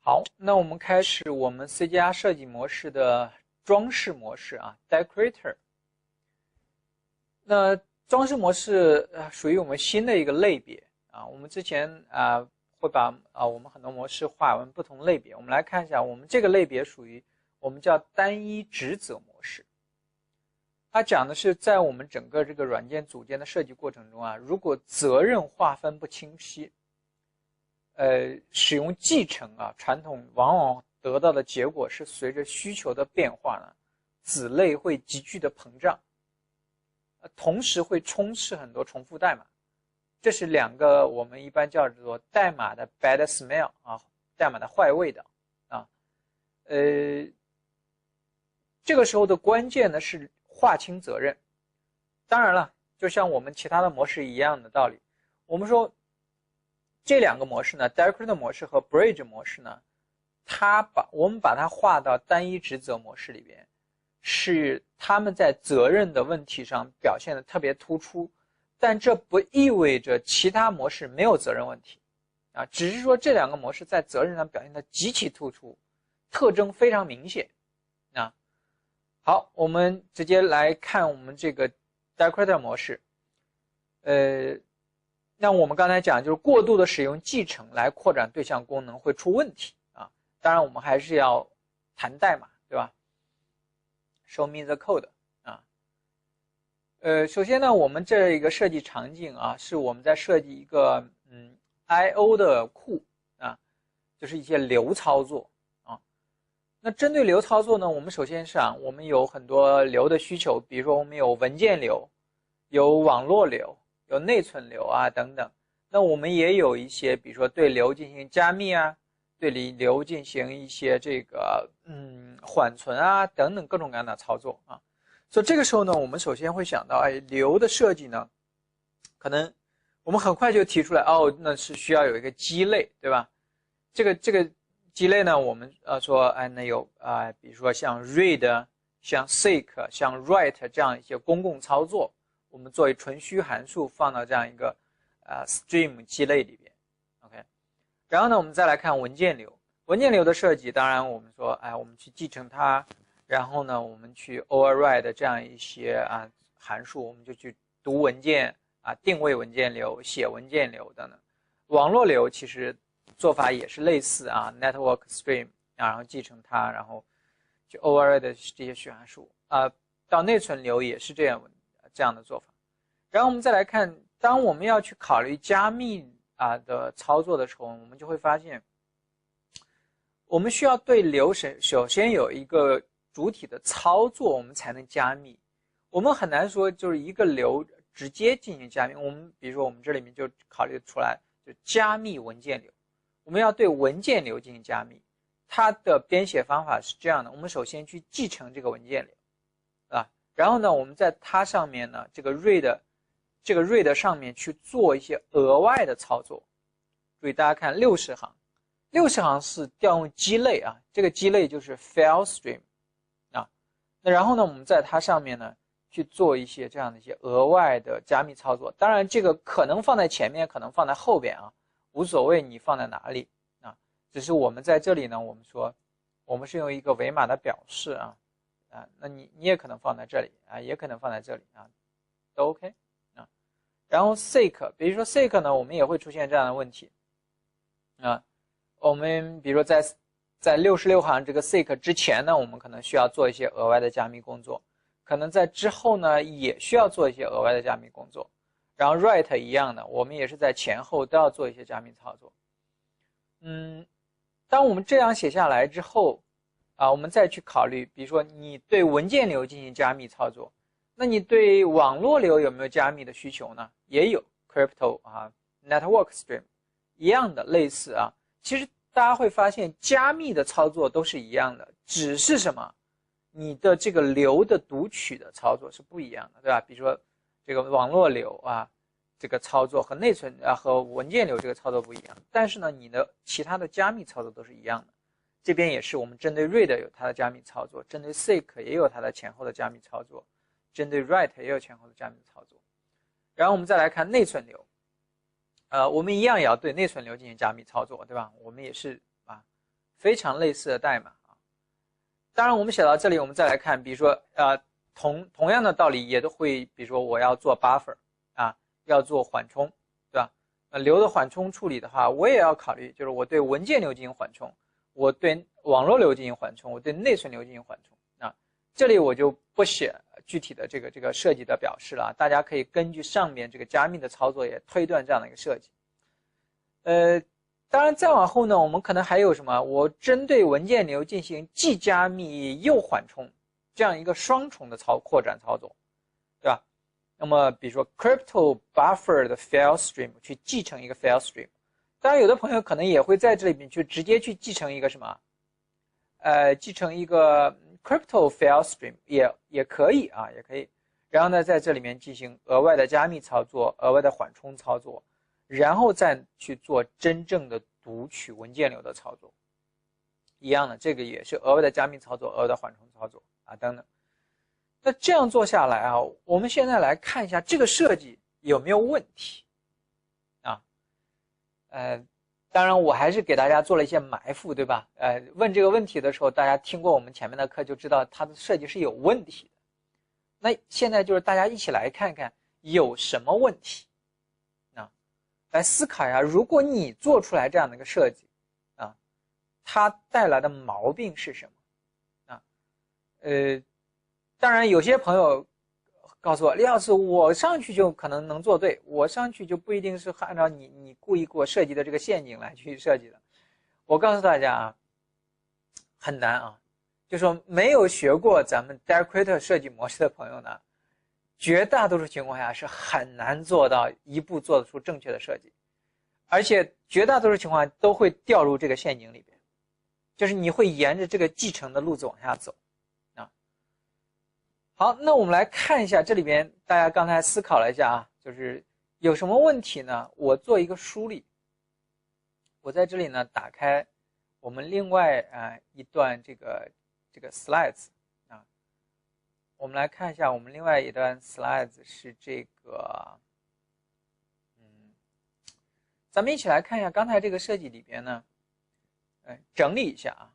好，那我们开始我们 C 加设计模式的装饰模式啊 ，Decorator。那装饰模式属于我们新的一个类别啊。我们之前会把我们很多模式划为不同类别。我们来看一下，我们这个类别属于我们叫单一职责模式。它讲的是在我们整个这个软件组件的设计过程中啊，如果责任划分不清晰，使用继承啊，传统往往得到的结果是随着需求的变化呢，子类会急剧的膨胀，同时会充斥很多重复代码。这是两个我们一般叫做代码的 bad smell 啊，代码的坏味道啊。这个时候的关键呢是划清责任。当然了，就像我们其他的模式一样的道理，我们说这两个模式呢 ，Decorator 模式和 Bridge 模式呢，我们把它划到单一职责模式里边，是他们在责任的问题上表现的特别突出，但这不意味着其他模式没有责任问题啊，只是说这两个模式在责任上表现的极其突出，特征非常明显啊。好，我们直接来看我们这个 Decorator 模式，那我们刚才讲，就是过度的使用继承来扩展对象功能会出问题啊。当然，我们还是要谈代码，对吧 ？Show me the code 啊。首先呢，我们这一个设计场景啊，是我们在设计一个I/O 的库啊，就是一些流操作啊。那针对流操作呢，我们首先是我们有很多流的需求，比如说我们有文件流，有网络流。有内存流啊等等，那我们也有一些，比如说对流进行加密啊，对流进行一些这个缓存啊等等各种各样的操作啊。所以这个时候呢，我们首先会想到，流的设计呢，可能我们很快就提出来，那是需要有一个基类，对吧？这个基类呢，我们说，那有比如说像 read、像 seek、像 write 这样一些公共操作。我们作为纯虚函数放到这样一个stream 基类里边 ，OK。然后呢，我们再来看文件流。文件流的设计，当然我们说，我们去继承它，然后呢，我们去 override 这样一些函数，我们就去读文件定位文件流、写文件流等等。网络流其实做法也是类似network stream 然后继承它，然后去 override 这些虚函数到内存流也是这样的做法。然后我们再来看，当我们要去考虑加密的操作的时候，我们就会发现，我们需要对流首先有一个主体的操作，我们才能加密。我们很难说就是一个流直接进行加密。我们比如说我们这里面就考虑出来，就加密文件流，我们要对文件流进行加密。它的编写方法是这样的：我们首先去继承这个文件流，然后呢，我们在它上面呢，这个 read 上面去做一些额外的操作。注意大家看60行是调用基类这个基类就是 file stream 那然后呢，我们在它上面呢去做一些这样的一些额外的加密操作。当然，这个可能放在前面，可能放在后边无所谓你放在哪里只是我们在这里呢，我们说我们是用一个伪码的表示那你也可能放在这里也可能放在这里都 OK 然后 seek， 比如说 seek 呢，我们也会出现这样的问题我们比如说在66行这个 seek 之前呢，我们可能需要做一些额外的加密工作，可能在之后呢也需要做一些额外的加密工作。然后 write 一样的，我们也是在前后都要做一些加密操作。当我们这样写下来之后我们再去考虑，比如说你对文件流进行加密操作，那你对网络流有没有加密的需求呢？也有 crypto network stream 一样的类似其实大家会发现加密的操作都是一样的，只是什么？你的这个流的读取的操作是不一样的，对吧？比如说这个网络流这个操作和内存和文件流这个操作不一样，但是呢，你的其他的加密操作都是一样的。这边也是我们针对 read 有它的加密操作，针对 seek 也有它的前后的加密操作，针对 write 也有前后的加密操作。然后我们再来看内存流，我们一样也要对内存流进行加密操作，对吧？我们也是非常类似的代码啊。当然我们写到这里，我们再来看，比如说同样的道理也都会，比如说我要做 buffer 啊，要做缓冲，对吧？流的缓冲处理的话，我也要考虑，就是我对文件流进行缓冲，我对网络流进行缓冲，我对内存流进行缓冲啊。这里我就不写具体的这个设计的表示了，大家可以根据上面这个加密的操作也推断这样的一个设计。当然再往后呢，我们可能还有什么？我针对文件流进行既加密又缓冲，这样一个双重的扩展操作，对吧？那么比如说 crypto buffer 的 file stream 去继承一个 file stream， 当然有的朋友可能也会在这里面去直接去继承一个什么，继承一个 crypto file stream 也可以啊，也可以。然后呢，在这里面进行额外的加密操作，额外的缓冲操作。然后再去做真正的读取文件流的操作，一样的，这个也是额外的加密操作、额外的缓冲操作啊等等。那这样做下来啊，我们现在来看一下这个设计有没有问题啊？当然我还是给大家做了一些埋伏，对吧？问这个问题的时候，大家听过我们前面的课就知道它的设计是有问题的。那现在就是大家一起来看看有什么问题。来思考一下，如果你做出来这样的一个设计啊，它带来的毛病是什么啊？当然有些朋友告诉我，李老师，我上去就可能能做对，我上去就不一定是按照你故意给我设计的这个陷阱来去设计的。我告诉大家啊，很难啊，就说没有学过咱们 Decryptor 设计模式的朋友呢，绝大多数情况下是很难做到一步做得出正确的设计，而且绝大多数情况下都会掉入这个陷阱里边，就是你会沿着这个继承的路子往下走啊。好，那我们来看一下这里边，大家刚才思考了一下啊，就是有什么问题呢？我做一个梳理，我在这里呢打开我们另外一段这个 slides。我们来看一下，我们另外一段 slides 是这个，咱们一起来看一下刚才这个设计里边呢，整理一下啊，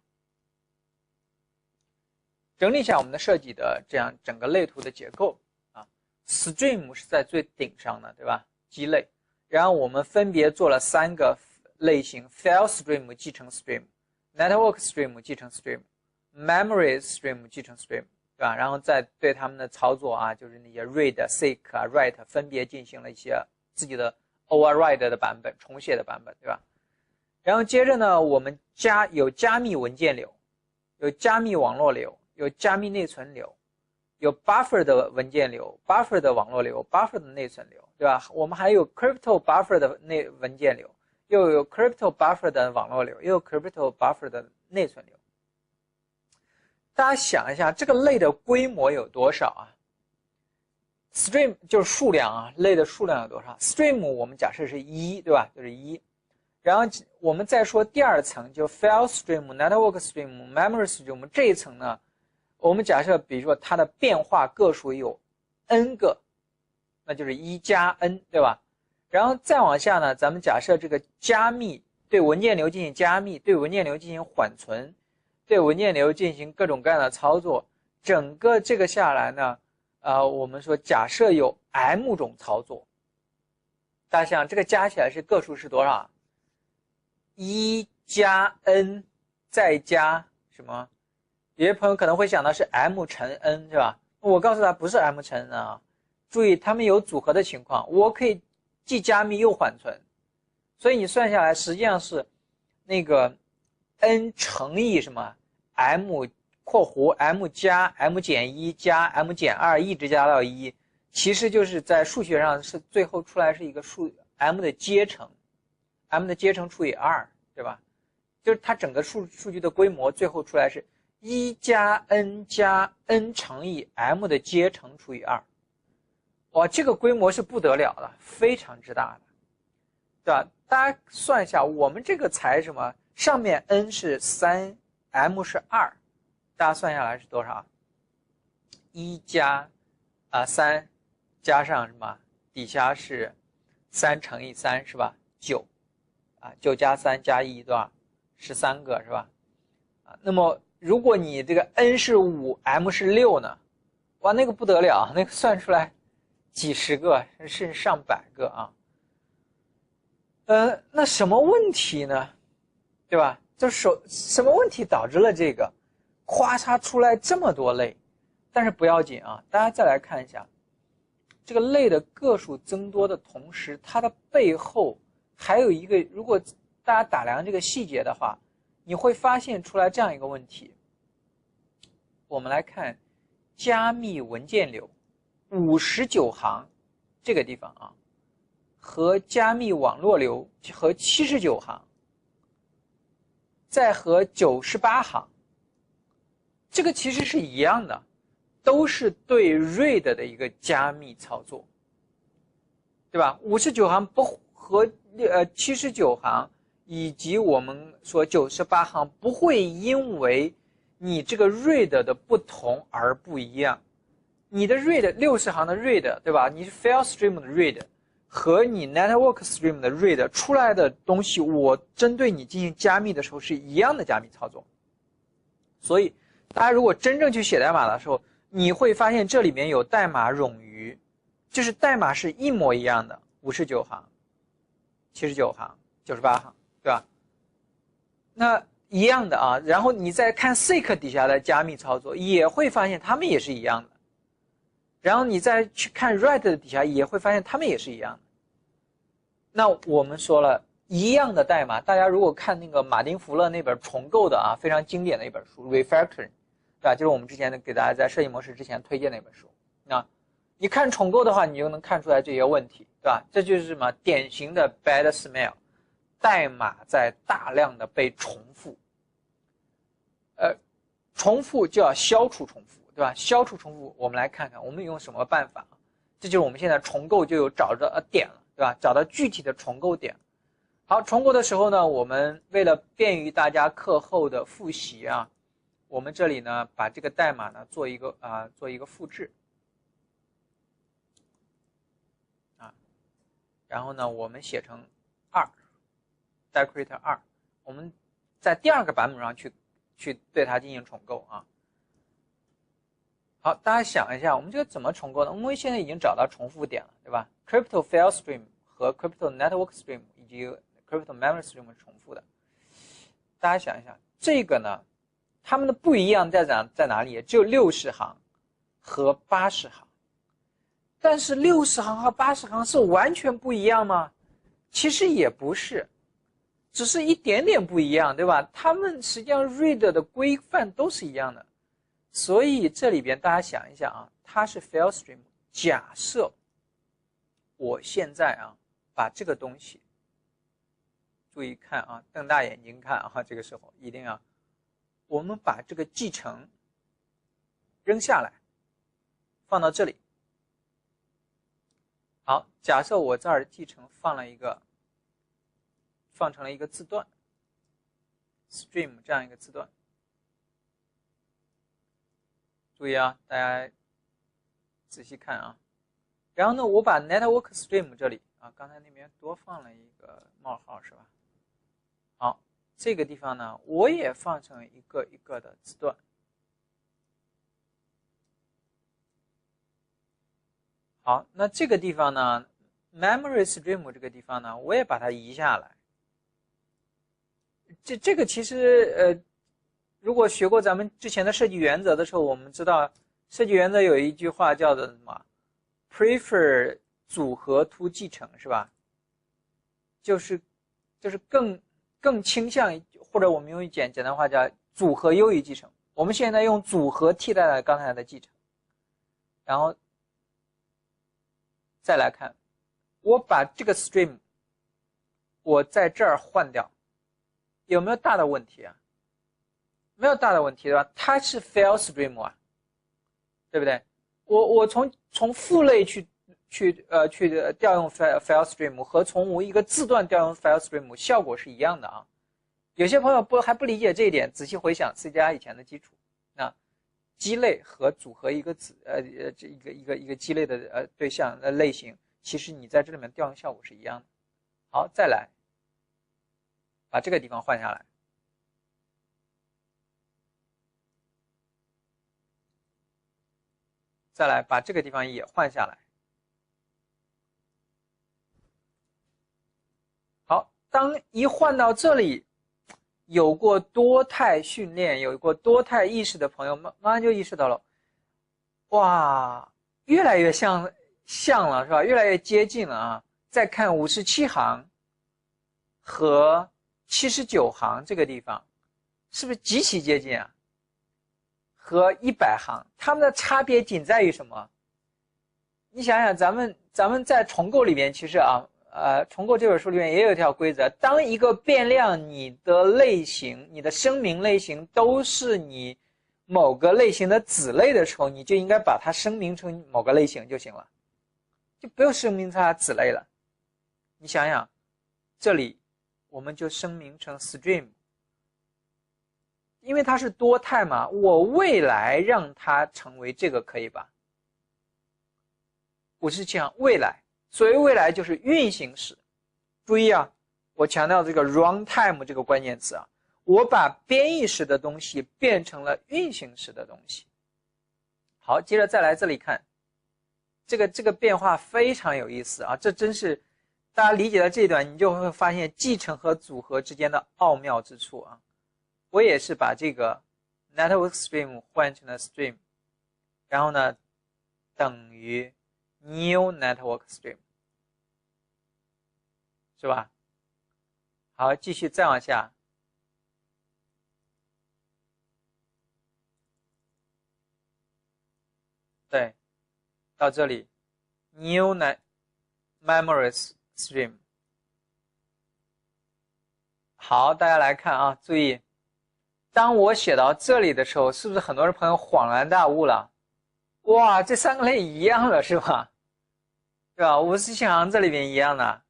整理一下我们的设计的这样整个类图的结构啊 ，stream 是在最顶上的，对吧？基类，然后我们分别做了3个类型 ：file stream 继承 stream、network stream 继承 stream、memory stream 继承 stream。对吧？然后再对他们的操作啊，就是那些 read、seek 啊、write 分别进行了一些自己的 override 的版本、重写的版本，对吧？然后接着呢，我们有加密文件流，有加密网络流，有加密内存流，有 buffer 的文件流、buffer 的网络流、buffer 的内存流，对吧？我们还有 crypto buffer 的文件流，又有 crypto buffer 的网络流，又有 crypto buffer 的内存流。大家想一下，这个类的规模有多少啊 ？stream 就是数量啊，类的数量有多少 ？stream 我们假设是1，对吧？就是1。然后我们再说第二层，就 file stream、network stream、memory stream 这一层呢，我们假设比如说它的变化个数有 n 个，那就是1加 n， 对吧？然后再往下呢，咱们假设这个加密对文件流进行加密，对文件流进行缓存。对文件流进行各种各样的操作，整个这个下来呢，我们说假设有 m 种操作，大家想这个加起来是个数是多少？1加 n 再加什么？有些朋友可能会想到是 m 乘 n 是吧？我告诉他不是 m 乘 n 啊，注意他们有组合的情况，我可以既加密又缓存，所以你算下来实际上是那个 n 乘以什么 m 括弧 m 加 m 减1加 m 减2一直加到1，其实就是在数学上是最后出来是一个m 的阶乘 ，m 的阶乘除以2，对吧？就是它整个数据的规模最后出来是1加 n 加 n 乘以 m 的阶乘除以2，哇，这个规模是不得了的，非常之大的，对吧？大家算一下，我们这个才什么？上面 n 是3，m 是2，大家算下来是多少？1加3加上什么？底下是3乘以3是吧？9，9加3加1多少？13个是吧？啊。那么如果你这个 n 是5，m 是6呢，哇，那个不得了，那个算出来几十个甚至上百个啊。那什么问题呢？对吧？就是什么问题导致了这个咔嚓出来这么多类？但是不要紧啊，大家再来看一下，这个类的个数增多的同时，它的背后还有一个，如果大家打量这个细节的话，你会发现出来这样一个问题。我们来看加密文件流59行这个地方啊，和加密网络流和79行，再和98行，这个其实是一样的，都是对 RAID 的一个加密操作，对吧？59行不和79行以及我们说98行不会因为你这个 RAID 的不同而不一样。你的 RAID 60行的 RAID， 对吧？你是 File Stream 的 RAID 和你 Network Stream 的 RAID 出来的东西，我针对你进行加密的时候是一样的加密操作。所以大家如果真正去写代码的时候，你会发现这里面有代码冗余，就是代码是一模一样的，59行、79行、98行，对吧？那一样的啊。然后你再看 seek 底下的加密操作，也会发现它们也是一样的。然后你再去看 write 的底下，也会发现它们也是一样的。那我们说了一样的代码，大家如果看那个马丁福勒那本重构的非常经典的一本书 Refactoring， 对吧？就是我们之前给大家在设计模式之前推荐那本书。那你看重构的话，你就能看出来这些问题，对吧？这就是什么典型的 bad smell， 代码在大量的被重复。重复就要消除重复，对吧？消除重复，我们来看看我们用什么办法。这就是我们现在重构就有找着点了，对吧？找到具体的重构点。好，重构的时候呢，我们为了便于大家课后的复习啊，我们这里呢把这个代码呢做一个复制啊，然后呢我们写成2 decorator 2，我们在第二个版本上去对它进行重构啊。好，大家想一下，我们这个怎么重构呢？我们现在已经找到重复点了，对吧 ？Crypto File Stream 和 Crypto Network Stream 以及 Crypto Memory Stream 是重复的。大家想一下，这个呢，它们的不一样在哪里？只有60行和80行。但是60行和80行是完全不一样吗？其实也不是，只是一点点不一样，对吧？它们实际上 read 的规范都是一样的。所以这里边大家想一想啊，它是 file stream。假设我现在把这个东西，注意看啊，瞪大眼睛看啊，这个时候一定要，我们把这个继承扔下来，放到这里。好，假设我这儿继承放成了一个字段 stream 这样一个字段。注意啊，大家仔细看啊。然后呢，我把 network stream 这里刚才那边多放了一个冒号是吧？好，这个地方呢，我也放成一个一个的字段。好，那这个地方呢 ，memory stream 这个地方呢，我也把它移下来。这个其实如果学过咱们之前的设计原则的时候，我们知道设计原则有一句话叫做什么 ？prefer 组合 to 继承是吧？就是更倾向，或者我们用一简单话叫组合优于继承。我们现在用组合替代了刚才的继承，然后再来看，我把这个 stream 我在这儿换掉，有没有大的问题啊？没有大的问题，对吧？它是 file stream 啊，对不对？我从父类去调用 file stream 和从我一个字段调用 file stream 效果是一样的啊。有些朋友还不理解这一点，仔细回想 C 加以前的基础，那基类和组合一个这一个基类的对象类型，其实你在这里面调用效果是一样的。好，再来把这个地方换下来。再来把这个地方也换下来。好，当一换到这里，有过多态训练、有过多态意识的朋友，慢慢就意识到了，哇，越来越像了，是吧？越来越接近了啊！再看57行和79行这个地方，是不是极其接近啊？和100行，它们的差别仅在于什么？你想想，咱们在重构里面，其实啊，重构这本书里面也有一条规则：当一个变量你的类型、你的声明类型都是你某个类型的子类的时候，你就应该把它声明成某个类型就行了，就不用声明它子类了。你想想，这里我们就声明成 stream。因为它是多态嘛，我未来让它成为这个可以吧？57行未来，所谓未来就是运行时。注意啊，我强调这个 runtime 这个关键词啊，我把编译时的东西变成了运行时的东西。好，接着再来这里看，这个变化非常有意思啊，这真是大家理解到这一段，你就会发现继承和组合之间的奥妙之处啊。我也是把这个 network stream 换成了 stream， 然后呢等于 new network stream， 是吧？好，继续再往下，对，到这里 new memory stream。 好，大家来看啊，注意，当我写到这里的时候，是不是很多朋友恍然大悟了？哇，这3个类一样了，是吧？对吧？57行这里边一样的，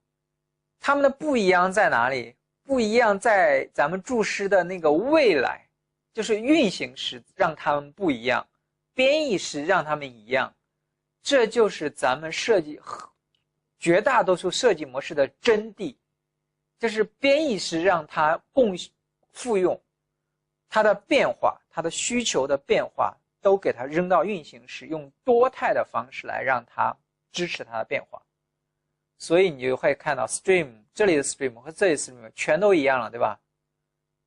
它们的不一样在哪里？不一样在咱们注释的那个未来，就是运行时让它们不一样，编译时让它们一样。这就是咱们设计绝大多数设计模式的真谛，就是编译时让它共复用。它的变化，它的需求的变化，都给它扔到运行时，用多态的方式来让它支持它的变化。所以你就会看到 stream 这里的 stream 和这里的 stream 全都一样了，对吧？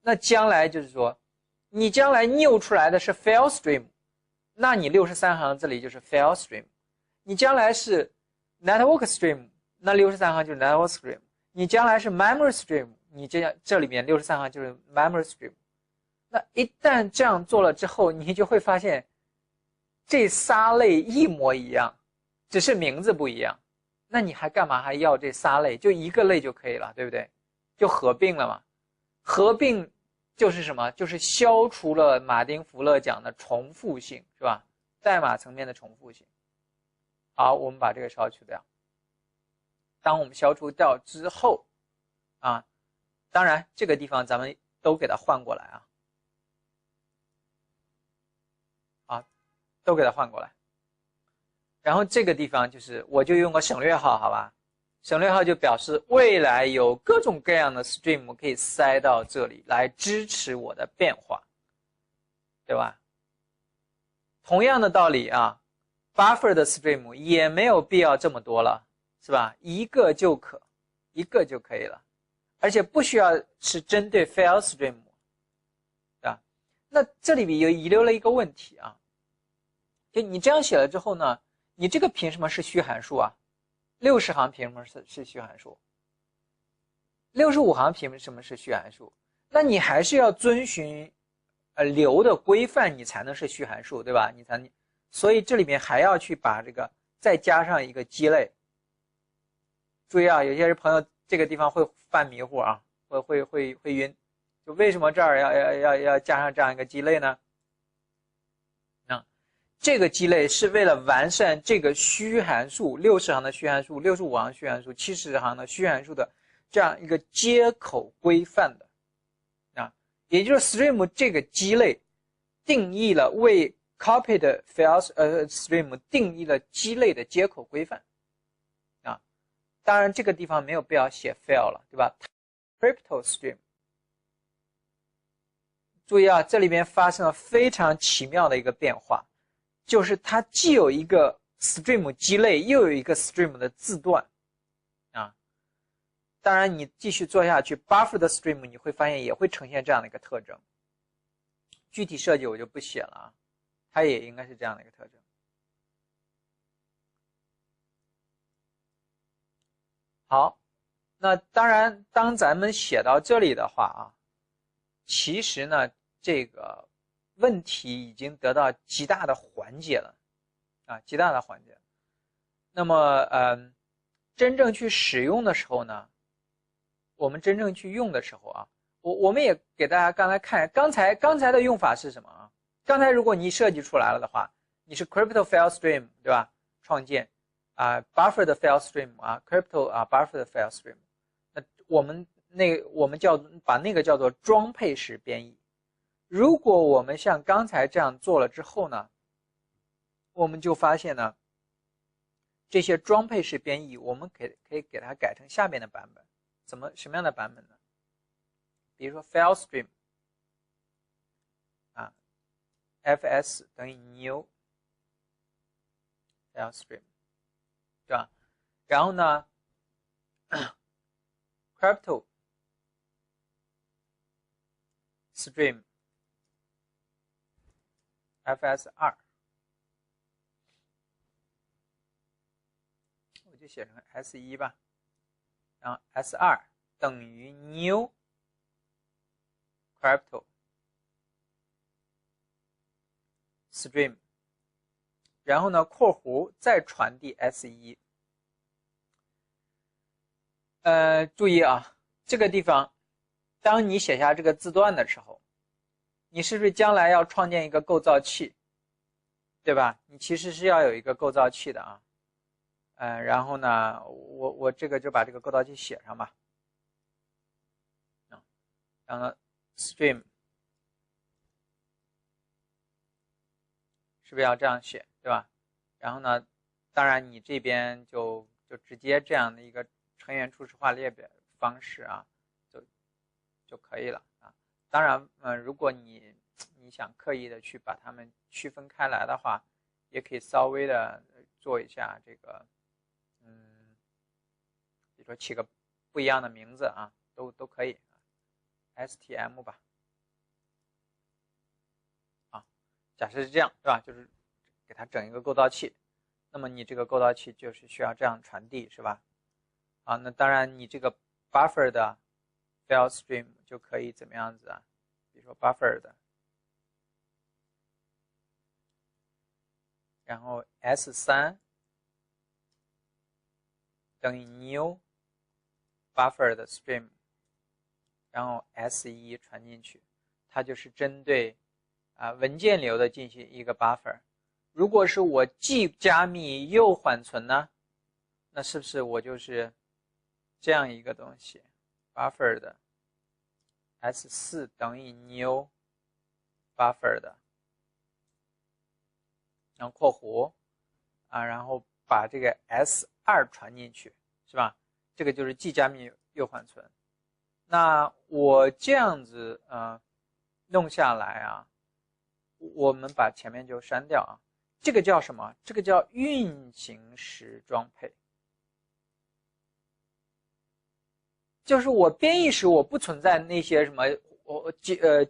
那将来就是说，你将来 new 出来的是 file stream， 那你63行这里就是 file stream。你将来是 network stream， 那63行就是 network stream。你将来是 memory stream， 你这里面63行就是 memory stream。那一旦这样做了之后，你就会发现这仨类一模一样，只是名字不一样。那你还干嘛还要这仨类？就一个类就可以了，对不对？就合并了嘛。合并就是什么？就是消除了马丁·福勒讲的重复性，是吧？代码层面的重复性。好，我们把这个消除掉。当我们消除掉之后啊，当然这个地方咱们都给它换过来啊。都给它换过来，然后这个地方就是我就用个省略号，好吧？省略号就表示未来有各种各样的 stream 可以塞到这里来支持我的变化，对吧？同样的道理啊 ，buffer 的 stream 也没有必要这么多了，是吧？一个就可以了，而且不需要是针对 file stream， 对吧？那这里又遗留了一个问题啊。就你这样写了之后呢，你这个凭什么是虚函数啊？60行凭什么是虚函数？65行凭什么是虚函数？那你还是要遵循流的规范，你才能是虚函数，对吧？所以这里面还要去把这个再加上一个基类。注意啊，有些朋友这个地方会犯迷糊啊，会晕。就为什么这儿要加上这样一个基类呢？这个基类是为了完善这个虚函数60行的虚函数、65行虚函数、70行的虚函数的这样一个接口规范的啊，也就是 stream 这个基类定义了为 copied file stream 定义了基类的接口规范啊。当然这个地方没有必要写 file 了，对吧 ？crypto stream。注意啊，这里边发生了非常奇妙的一个变化。就是它既有一个 stream 基类，又有一个 stream 的字段啊。当然，你继续做下去 ，buffer 的 stream 你会发现也会呈现这样的一个特征。具体设计我就不写了啊，它也应该是这样的一个特征。好，那当然，当咱们写到这里的话啊，其实呢，这个问题已经得到极大的缓解了，啊，极大的缓解。那么，真正去使用的时候呢，我们真正去用的时候啊，我们也给大家刚才看，刚才的用法是什么啊？刚才如果你设计出来了的话，你是 crypto file stream 对吧？创建啊 ，buffer 的 file stream 啊 ，crypto 啊 ，buffer 的 file stream。那我们把那个叫做装配式编译。如果我们像刚才这样做了之后呢，我们就发现呢，这些装配式编译我们可以给它改成下面的版本。什么样的版本呢？比如说 file stream 啊 ，fs 等于 new file stream， 对吧？然后呢crypto stream fs2， 我就写成 s1 吧，然后 s2 等于 new crypto stream， 然后呢括弧再传递 s1。注意啊，这个地方，当你写下这个字段的时候，你是不是将来要创建一个构造器，对吧？你其实是要有一个构造器的啊。然后呢，我这个就把这个构造器写上吧。然后呢 stream 是不是要这样写，对吧？然后呢，当然你这边就直接这样的一个成员初始化列表方式啊，就可以了啊。当然，如果你想刻意的去把它们区分开来的话，也可以稍微的做一下这个，比如说起个不一样的名字啊，都可以 ，STM 吧，啊，假设是这样，对吧？就是给它整一个构造器，那么你这个构造器就是需要这样传递，是吧？啊，那当然你这个 buffer 的 file stream 就可以怎么样子啊？比如说 buffer 的，然后 s3 等于 new buffer 的 stream， 然后 s1 传进去，它就是针对文件流的进行一个 buffer。如果是我既加密又缓存呢，那是不是我就是这样一个东西 ，buffer 的 s4 等于 new buffer 的，然后括弧啊，然后把这个 s2 传进去，是吧？这个就是既加密又缓存。那我这样子弄下来啊，我们把前面就删掉啊。这个叫什么？这个叫运行时装配。就是我编译时我不存在那些什么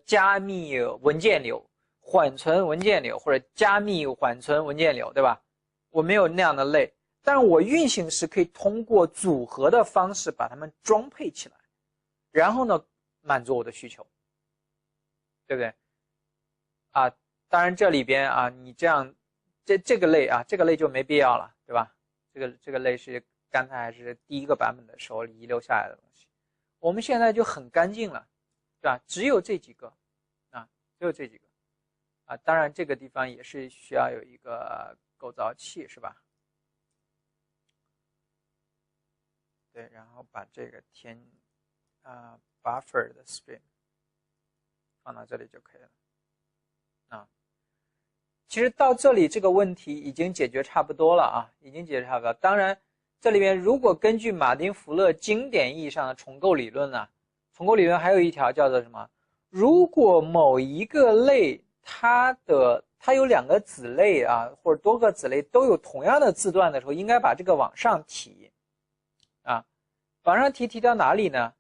加密文件流、缓存文件流或者加密缓存文件流，对吧？我没有那样的类，但是我运行时可以通过组合的方式把它们装配起来，然后呢满足我的需求，对不对？啊，当然这里边啊，你这样这个类啊，这个类就没必要了，对吧？这个类是刚才还是第一个版本的时候遗留下来的东西。我们现在就很干净了，对吧？只有这几个啊，只有这几个啊。当然，这个地方也是需要有一个构造器，是吧？对，然后把这个填buffer 的 stream 放到这里就可以了啊。其实到这里这个问题已经解决差不多了啊，已经解决差不多。当然，这里面如果根据马丁·福勒经典意义上的重构理论呢，重构理论还有一条叫做什么？如果某一个类它的它有2个子类啊，或者多个子类都有同样的字段的时候，应该把这个往上提啊。往上提到哪里呢？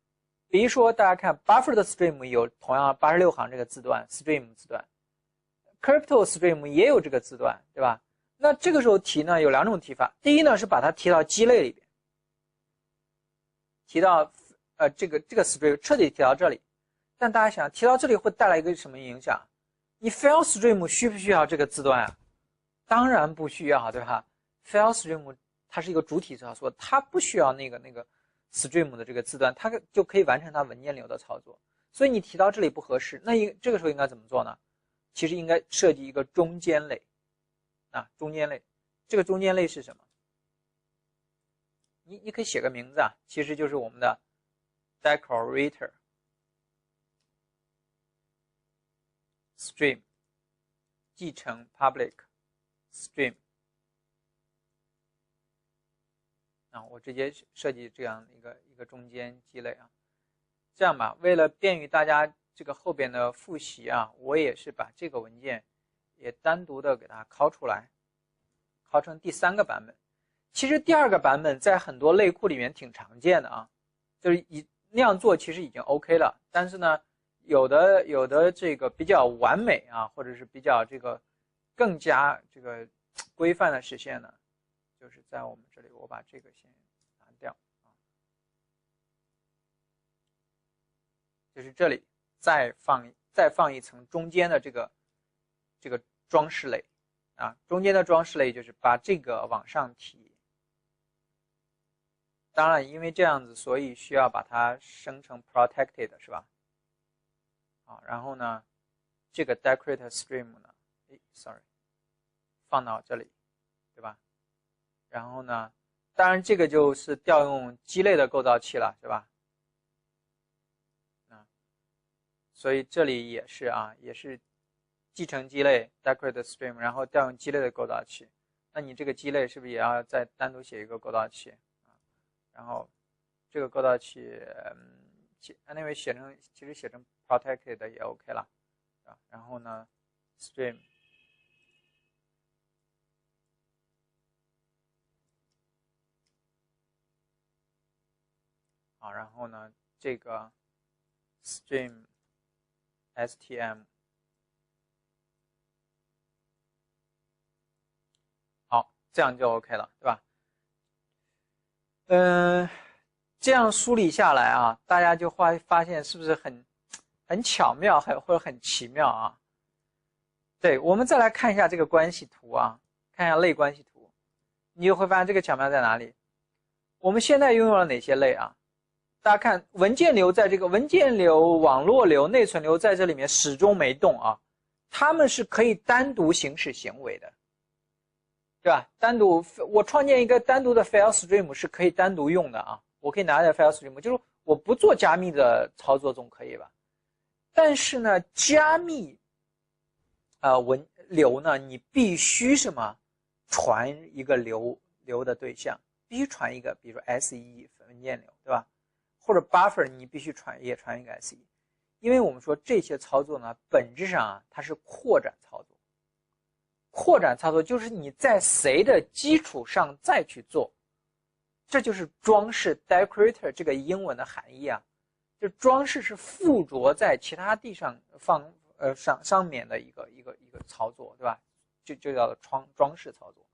比如说大家看 buffered stream 有同样86行这个字段 stream 字段 ，crypto stream 也有这个字段，对吧？那这个时候提呢有2种提法，第一呢是把它提到基类里边，提到这个 stream 彻底提到这里。但大家想提到这里会带来一个什么影响？你 file stream 需不需要这个字段啊？当然不需要，对吧 ？file stream 它是一个主体操作，它不需要那个 stream 的这个字段，它就可以完成它文件流的操作。所以你提到这里不合适，那这个时候应该怎么做呢？其实应该设计一个中间类啊，中间类。这个中间类是什么？你可以写个名字啊，其实就是我们的 decorator stream 继承 public stream 啊，我直接设计这样一个中间基类啊。这样吧，为了便于大家这个后边的复习啊，我也是把这个文件也单独的给它拷出来，拷成第3个版本。其实第2个版本在很多类库里面挺常见的啊，就是那样做其实已经 OK 了。但是呢，有的这个比较完美啊，或者是比较这个更加这个规范的实现呢，就是在我们这里，我把这个先拿掉啊，就是这里再放一层中间的这个装饰类啊，中间的装饰类就是把这个往上提。当然，因为这样子，所以需要把它生成 protected 是吧？啊，然后呢，这个 decorator stream 呢，sorry， 放到这里，对吧？然后呢，当然这个就是调用基类的构造器了，是吧？啊，所以这里也是啊，也是继承基类 decorator stream， 然后调用基类的构造器。那你这个基类是不是也要再单独写一个构造器？然后这个构造器，anyway 其实写成 protected 也 OK 了，啊，然后呢 stream 啊，然后呢这个 stream stm 好，这样就 OK 了，对吧？这样梳理下来啊，大家就会发现是不是很巧妙，或者很奇妙啊？对，我们再来看一下这个关系图啊，看一下类关系图，你就会发现这个巧妙在哪里。我们现在拥有了哪些类啊？大家看文件流在这个文件流、网络流、内存流在这里面始终没动啊，它们是可以单独行使行为的。对吧？单独我创建一个单独的 file stream 是可以单独用的啊，我可以拿着 file stream， 就是我不做加密的操作总可以吧？但是呢，加密文流呢，你必须什么传一个流的对象，必须传一个，比如说 SE 文件流，对吧？或者 buffer 你必须也传一个 SE， 因为我们说这些操作呢，本质上啊它是扩展操作。扩展操作就是你在谁的基础上再去做，这就是装饰 decorator 这个英文的含义啊。就装饰是附着在其他地上上面的一个操作，对吧？就叫做装饰操作。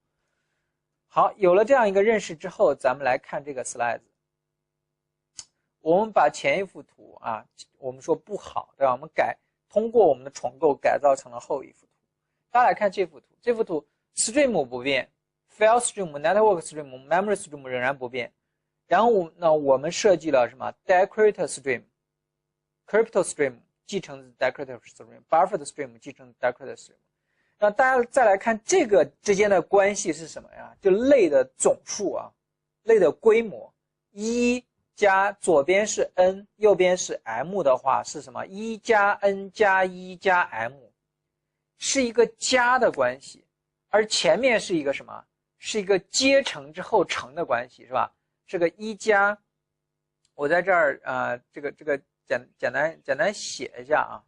好，有了这样一个认识之后，咱们来看这个 slide。我们把前一幅图啊，我们说不好，对吧？我们通过我们的重构改造成了后一幅图。大家来看这幅图，这幅图 stream 不变 ，file stream、network stream、memory stream 仍然不变。然后呢，我们设计了什么 decorator stream、crypto stream 继承 decorator stream、buffered stream 继承 decorator stream。让大家再来看这个之间的关系是什么呀？就类的总数啊，类的规模，1加左边是 n， 右边是 m 的话是什么？1加 n 加1加 m。是一个加的关系，而前面是一个什么？是一个接乘之后乘的关系，是吧？是个1加，我在这儿这个简单写一下啊。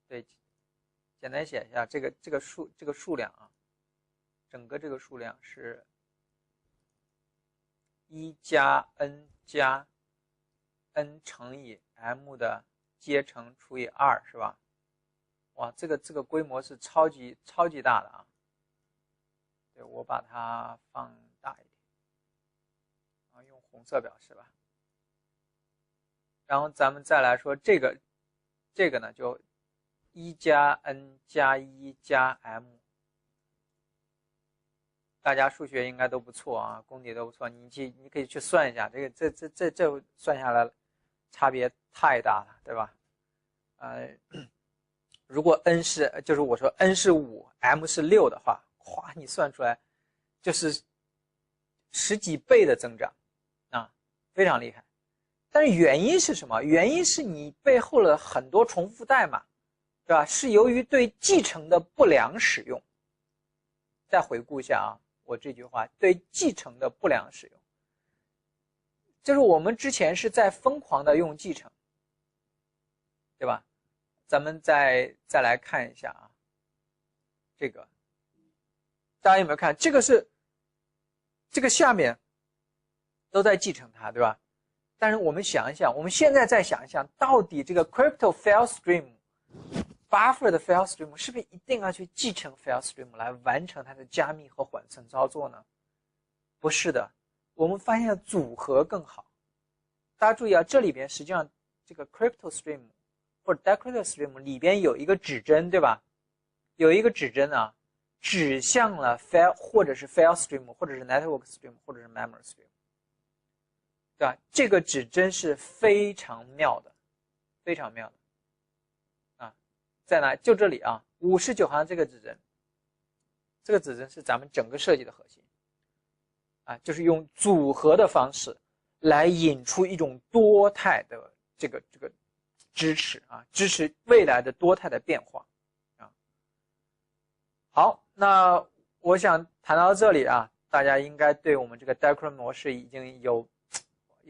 对，简单写一下这个数量啊，整个这个数量是1加 n 加 n 乘以 m 的阶乘除以2，是吧？哇，这个规模是超级大的啊！对，我把它放大一点，啊，用红色表示吧。然后咱们再来说这个呢，就1加 n 加1加 m。大家数学应该都不错啊，功底都不错，你可以去算一下，这算下来差别太大了，对吧？如果 n 是就是我说 n 是5 m 是6的话，哗，你算出来就是10几倍的增长啊，非常厉害。但是原因是什么？原因是你背后的很多重复代码，对吧？是由于对继承的不良使用。再回顾一下啊，我这句话，对继承的不良使用，就是我们之前是在疯狂的用继承，对吧？咱们再来看一下啊，这个大家有没有看？这个下面都在继承它，对吧？但是我们想一想，我们现在再想一想，到底这个 crypto file stream、buffer 的 file stream 是不是一定要去继承 file stream 来完成它的加密和缓存操作呢？不是的，我们发现组合更好。大家注意啊，这里边实际上这个 crypto stream 或者 decrypto stream 里边有一个指针，对吧？有一个指针啊，指向了 file 或者是 file stream 或者是 network stream 或者是 memory stream， 对吧？这个指针是非常妙的，非常妙的啊，在哪？就这里啊，59行这个指针，这个指针是咱们整个设计的核心啊，就是用组合的方式来引出一种多态的这个支持啊，支持未来的多态的变化啊。好，那我想谈到这里啊，大家应该对我们这个 Decrypt 模式已经有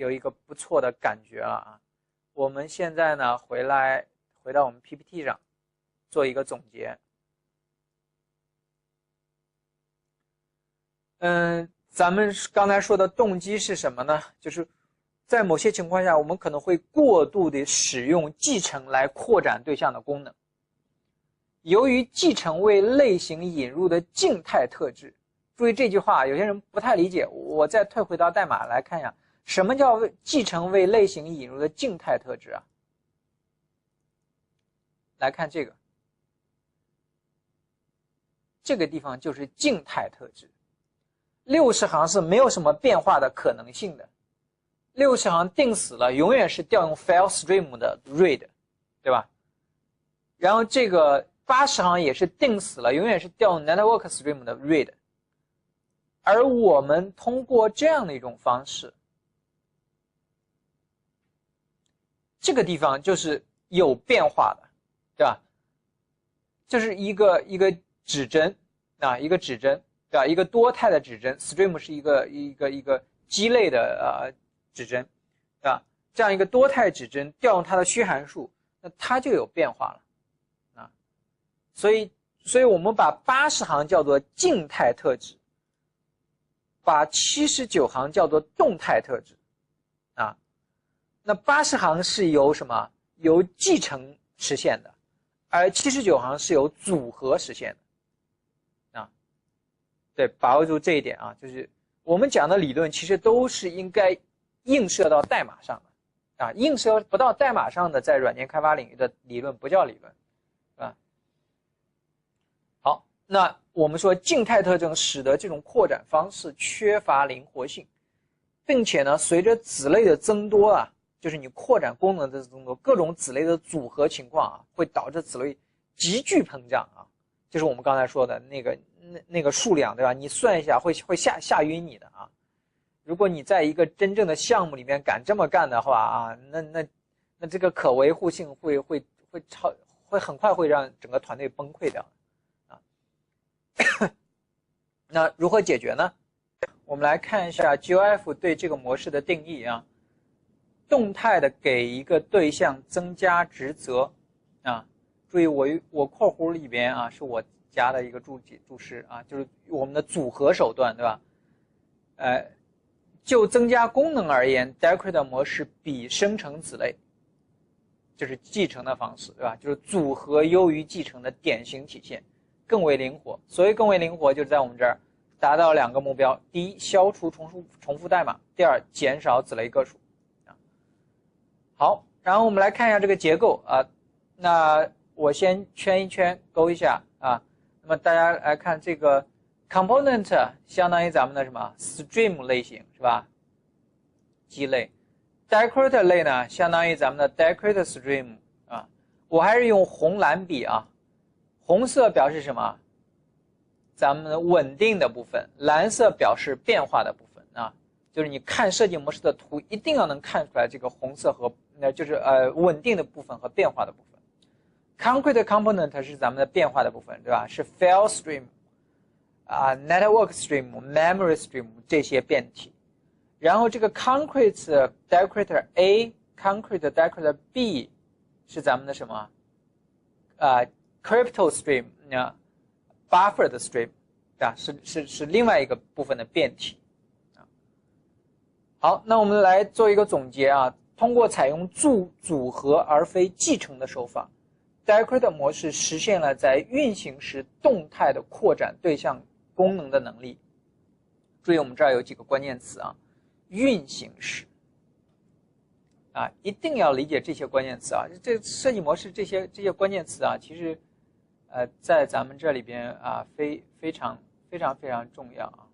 一个不错的感觉了啊。我们现在呢回到我们 PPT 上做一个总结。咱们刚才说的动机是什么呢？就是在某些情况下，我们可能会过度的使用继承来扩展对象的功能。由于继承为类型引入的静态特质，注意这句话，有些人不太理解。我再退回到代码来看一下，什么叫继承为类型引入的静态特质啊？来看这个地方就是静态特质。60行是没有什么变化的可能性的。60行定死了，永远是调用 file stream 的 read， 对吧？然后这个80行也是定死了，永远是调用 network stream 的 read。而我们通过这样的一种方式，这个地方就是有变化的，对吧？就是一个指针啊，一个指针，对吧？一个多态的指针 ，stream 是一个基类的指针，对吧？这样一个多态指针调用它的虚函数，那它就有变化了啊。所以我们把80行叫做静态特质，把79行叫做动态特质啊。那80行是由什么？由继承实现的，而79行是由组合实现的啊。对，把握住这一点啊，就是我们讲的理论其实都是应该映射到代码上的啊，映射不到代码上的，在软件开发领域的理论不叫理论，啊。好，那我们说静态特征使得这种扩展方式缺乏灵活性，并且呢，随着子类的增多啊，就是你扩展功能的增多，各种子类的组合情况啊，会导致子类急剧膨胀啊，就是我们刚才说的那个数量，对吧？你算一下会吓晕你的啊。如果你在一个真正的项目里面敢这么干的话啊，那这个可维护性会很快会让整个团队崩溃掉啊。那如何解决呢？我们来看一下 GOF 对这个模式的定义啊。动态的给一个对象增加职责啊，注意我括弧里边啊是我加的一个注释啊，就是我们的组合手段，对吧？就增加功能而言 ，decorator 模式比生成子类，就是继承的方式，对吧？就是组合优于继承的典型体现，更为灵活。所谓更为灵活，就是在我们这儿达到2个目标：第一，消除重复代码；第二，减少子类个数。好，然后我们来看一下这个结构啊。那我先圈一圈，勾一下啊。那么大家来看这个 component 相当于咱们的什么 stream 类型是吧？基类。decorator 类呢，相当于咱们的 decorator stream 啊。我还是用红蓝笔啊，红色表示什么？咱们的稳定的部分，蓝色表示变化的部分啊。就是你看设计模式的图，一定要能看出来这个红色和就是稳定的部分和变化的部分。Concrete component 是咱们的变化的部分，对吧？是 file stream 啊、network stream、memory stream 这些变体。然后这个 concrete decorator A、concrete decorator B 是咱们的什么？crypto stream buffer 的 stream， 对吧？是另外一个部分的变体。好，那我们来做一个总结啊。通过采用组合而非继承的手法 ，decorator 模式实现了在运行时动态的扩展对象功能的能力。注意，我们这儿有几个关键词啊，运行时啊，一定要理解这些关键词啊。这设计模式这些关键词啊，其实在咱们这里边啊，非常重要啊。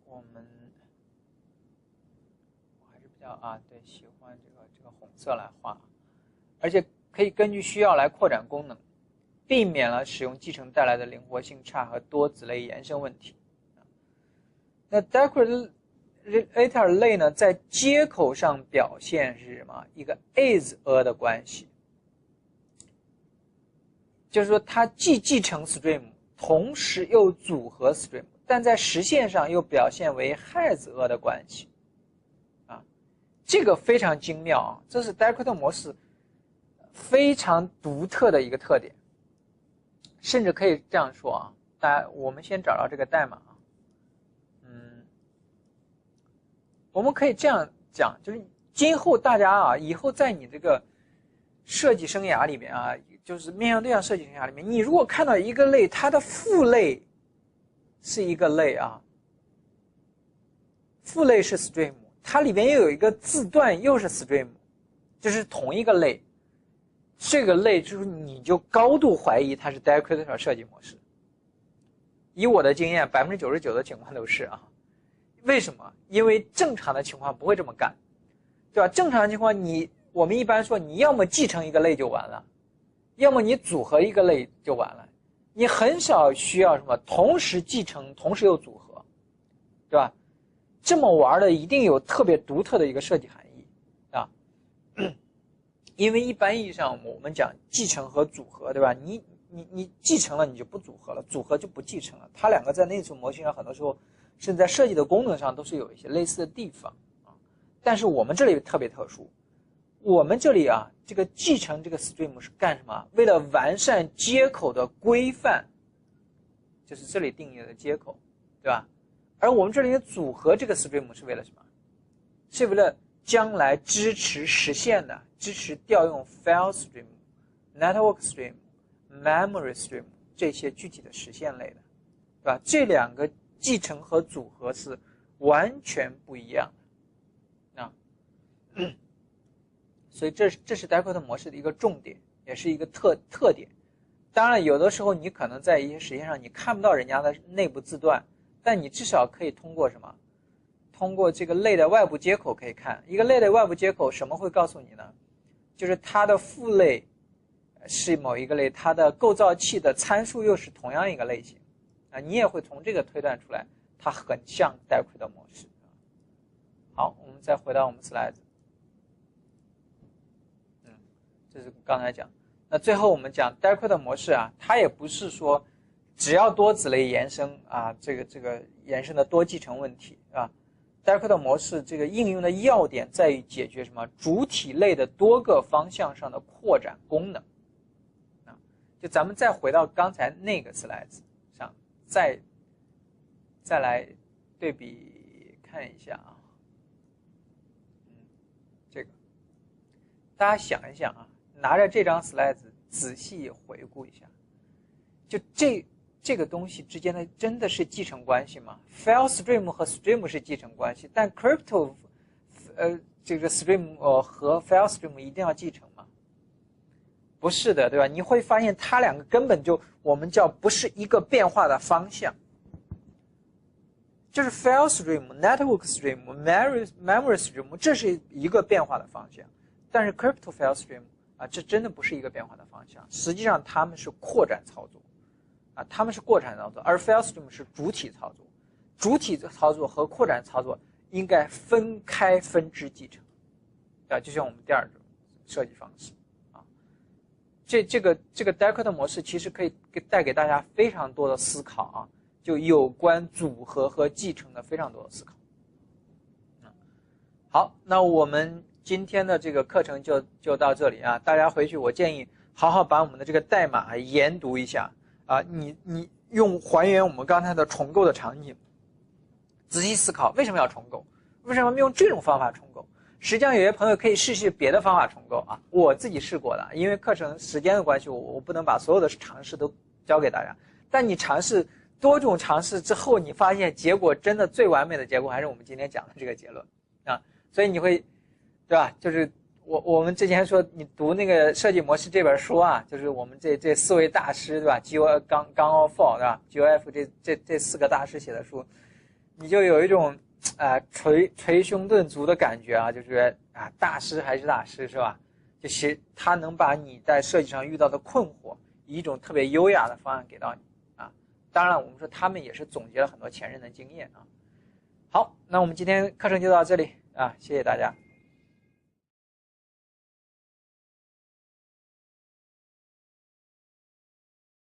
我还是比较对，喜欢这个红色来画，而且可以根据需要来扩展功能，避免了使用继承带来的灵活性差和多子类延伸问题。那 decorator 类呢，在接口上表现是什么？一个 is-a 的关系，就是说它既继承 stream， 同时又组合 stream， 但在实现上又表现为 has-a 的关系。这个非常精妙啊，这是 decorator 模式非常独特的一个特点，甚至可以这样说啊，我们先找到这个代码啊，我们可以这样讲，就是今后大家啊，以后在你这个设计生涯里面啊，就是面向对象设计生涯里面，你如果看到一个类，它的父类是一个类啊，父类是 stream。它里边又有一个字段，又是 stream， 就是同一个类，这个类就是你就高度怀疑它是 decorator 设计模式。以我的经验，99%的情况都是啊。为什么？因为正常的情况不会这么干，对吧？正常的情况我们一般说你要么继承一个类就完了，要么你组合一个类就完了，你很少需要什么同时继承，同时又组合，对吧？这么玩的一定有特别独特的一个设计含义啊，因为一般意义上我们讲继承和组合，对吧？你继承了你就不组合了，组合就不继承了，它两个在内存模型上很多时候甚至在设计的功能上都是有一些类似的地方啊。但是我们这里特别特殊，我们这里啊这个继承这个 stream 是干什么？为了完善接口的规范，就是这里定义的接口，对吧？而我们这里的组合这个 stream 是为了什么？是为了将来支持实现的、支持调用 file stream、network stream、memory stream 这些具体的实现类的，对吧？这两个继承和组合是完全不一样的啊。所以这是 decorator 模式的一个重点，也是一个特点。当然，有的时候你可能在一些实现上你看不到人家的内部字段。但你至少可以通过什么？通过这个类的外部接口可以看一个类的外部接口，什么会告诉你呢？就是它的父类是某一个类，它的构造器的参数又是同样一个类型啊，你也会从这个推断出来，它很像 decorator 模式。好，我们再回到我们 slide， 这是刚才讲。那最后我们讲 decorator 模式啊，它也不是说只要多子类延伸啊，这个延伸的多继承问题啊， Direct 模式这个应用的要点在于解决什么？主体类的多个方向上的扩展功能。就咱们再回到刚才那个 slides 上，再来对比看一下啊。这个大家想一想啊，拿着这张 slides 仔细回顾一下，就这个东西之间的真的是继承关系吗 ？File stream 和 stream 是继承关系，但 crypto 这个 stream 和 file stream 一定要继承吗？不是的，对吧？你会发现它两个根本就我们叫不是一个变化的方向，就是 file stream、network stream、memory stream， 这是一个变化的方向，但是 crypto file stream 啊，这真的不是一个变化的方向，实际上它们是扩展操作。它们是扩展操作，而 file stream 是主体操作，主体操作和扩展操作应该分开分支继承，就像我们第二种设计方式啊。这个 Direct 模式其实可以带给大家非常多的思考啊，就有关组合和继承的非常多的思考。好，那我们今天的这个课程就到这里啊，大家回去我建议好好把我们的这个代码研读一下。你用还原我们刚才的重构的场景，仔细思考为什么要重构，为什么用这种方法重构？实际上有些朋友可以试试别的方法重构啊，我自己试过的，因为课程时间的关系，我不能把所有的尝试都教给大家。但你尝试多种尝试之后，你发现结果真的最完美的结果还是我们今天讲的这个结论啊，所以你会，对吧？就是我们之前说你读那个设计模式这本书啊，就是我们这4位大师，对吧 ？GOF 刚 for 对吧 ？GOF 这4个大师写的书，你就有一种捶胸顿足的感觉啊，就觉得大师还是大师是吧？就是他能把你在设计上遇到的困惑，以一种特别优雅的方案给到你啊。当然，我们说他们也是总结了很多前人的经验啊。好，那我们今天课程就到这里啊，谢谢大家。